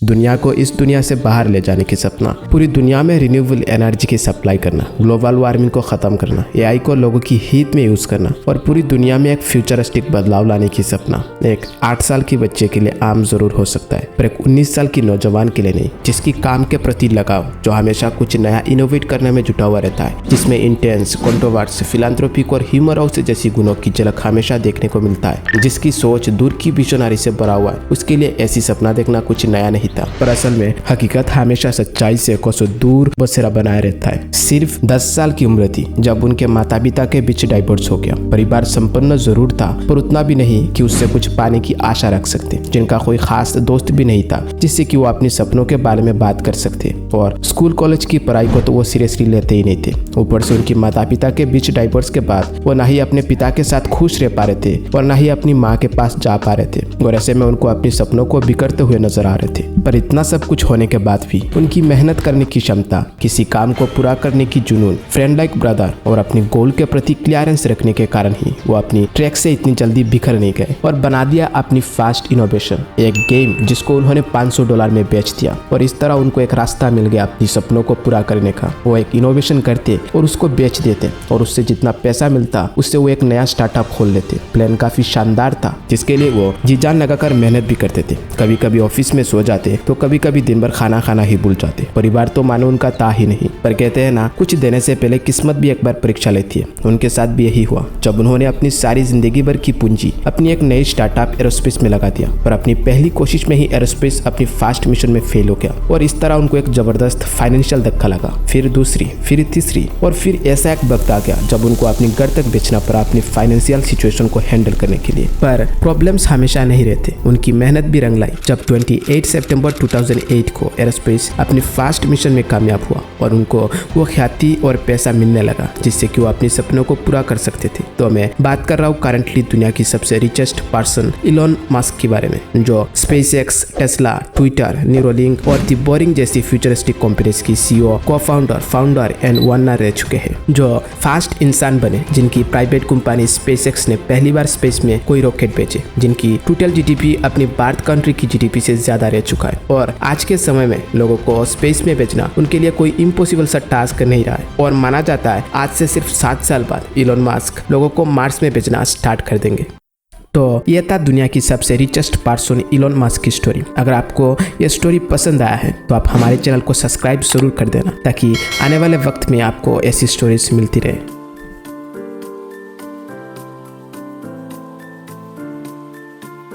दुनिया को इस दुनिया से बाहर ले जाने की सपना, पूरी दुनिया में रिन्यूएबल एनर्जी की सप्लाई करना, ग्लोबल वार्मिंग को खत्म करना, एआई को लोगों की हित में यूज करना और पूरी दुनिया में एक फ्यूचरिस्टिक बदलाव लाने की सपना एक 8 साल की बच्चे के लिए आम जरूर हो सकता है, पर एक 19 साल की नौजवान के लिए नहीं, जिसकी काम के प्रति लगाव, जो हमेशा कुछ नया इनोवेट करने में जुटा हुआ रहता है, जिसमें इंटेंस, कंट्रोवर्स, फिलांथ्रोपिक और ह्यूमर हाउस जैसी गुणों की झलक हमेशा देखने को मिलता है, जिसकी सोच दूर की विजनरी से भरा हुआ है। उसके लिए ऐसी सपना देखना कुछ नया नहीं था, पर असल में हकीकत हमेशा सच्चाई से कोसों दूर बसेरा बनाए रहता है। सिर्फ 10 साल की उम्र थी जब उनके माता पिता के बीच डाइवोर्स हो गया। परिवार संपन्न जरूर था, पर उतना भी नहीं कि उससे कुछ पाने की आशा रख सकते। जिनका कोई खास दोस्त भी नहीं था जिससे कि वो अपने सपनों के बारे में बात कर सकते, और स्कूल कॉलेज की पढ़ाई को तो वो सीरियसली लेते ही नहीं थे। ऊपर से उनकी माता पिता के बीच डाइवोर्स के बाद वो ना ही अपने पिता के साथ खुश रह पा रहे थे और ना ही अपनी माँ के पास जा पा रहे थे, और ऐसे में उनको अपने सपनों को बिखरते हुए नजर आ रहे थे। पर इतना सब कुछ होने के बाद भी उनकी मेहनत करने की क्षमता, किसी काम को पूरा करने की जुनून, फ्रेंड लाइक ब्रदर और अपने गोल के प्रति क्लियरेंस रखने के कारण ही वो अपनी ट्रैक से इतनी जल्दी बिखर नहीं गए और बना दिया अपनी फास्ट इनोवेशन, एक गेम जिसको उन्होंने $500 में बेच दिया। और इस तरह उनको एक रास्ता मिल गया अपनी सपनों को पूरा करने का। वो एक इनोवेशन करते और उसको बेच देते, और उससे जितना पैसा मिलता उससे वो एक नया स्टार्टअप खोल लेते। प्लान काफी शानदार था, जिसके लिए वो जी जान लगाकर मेहनत भी करते थे। कभी कभी ऑफिस में सो जाते तो कभी कभी दिन भर खाना खाना ही भूल जाते। परिवार तो मानो उनका था ही नहीं, पर कहते हैं ना, कुछ देने से पहले किस्मत भी एक बार परीक्षा लेती है। उनके साथ भी यही हुआ जब उन्होंने अपनी सारी जिंदगी भर की पूंजी अपनी एक नई स्टार्टअप एरोस्पेस में लगा दिया, पर अपनी पहली कोशिश में ही एरोस्पेस अपनी फास्ट मिशन में फेल हो गया, और इस तरह उनको एक जबरदस्त फाइनेंशियल धक्का लगा। फिर दूसरी, फिर तीसरी, और फिर ऐसा एक वक्त आ गया जब उनको अपनी घर तक बेचना पड़ा अपनी फाइनेंशियल सिचुएशन को हैंडल करने के लिए। पर प्रॉब्लम्स हमेशा नहीं रहते, उनकी मेहनत भी रंग लाई जब 28 सितंबर 2008 को एरोस्पेस अपनी फास्ट मिशन में कामयाब हुआ और उनको वो ख्याति और पैसा मिलने लगा जिससे कि वो अपने सपनों को पूरा कर सकते थे। तो मैं बात कर रहा हूँ करंटली दुनिया की सबसे रिचेस्ट पर्सन इलॉन मस्क के बारे में, जो स्पेसएक्स, टेस्ला, ट्विटर, न्यूरोलिंक और दी बोरिंग जैसी फ्यूचरिस्टिक कंपनीज की CEO, cofounder, founder and owner रह चुके हैं, जो फास्ट इंसान बने, जिनकी प्राइवेट कंपनी स्पेसएक्स ने पहली बार स्पेस में कोई रॉकेट भेजे, जिनकी टोटल जीडीपी अपनी भारत कंट्री की जीडीपी से ज्यादा रह चुका है। और आज के समय में लोगों को स्पेस में भेजना उनके लिए कोई इम्पॉसिबल सा टास्क नहीं रहा है, और माना जाता है आज से सिर्फ 7 साल बाद इलॉन मस्क लोगों को मार्स में भेजना स्टार्ट कर देंगे। तो ये था दुनिया की सबसे रिचेस्ट पर्सन इलॉन मस्क की स्टोरी। अगर आपको ये स्टोरी पसंद आया है तो आप हमारे चैनल को सब्सक्राइब जरूर कर देना, ताकि आने वाले वक्त में आपको ऐसी स्टोरीज मिलती रहे।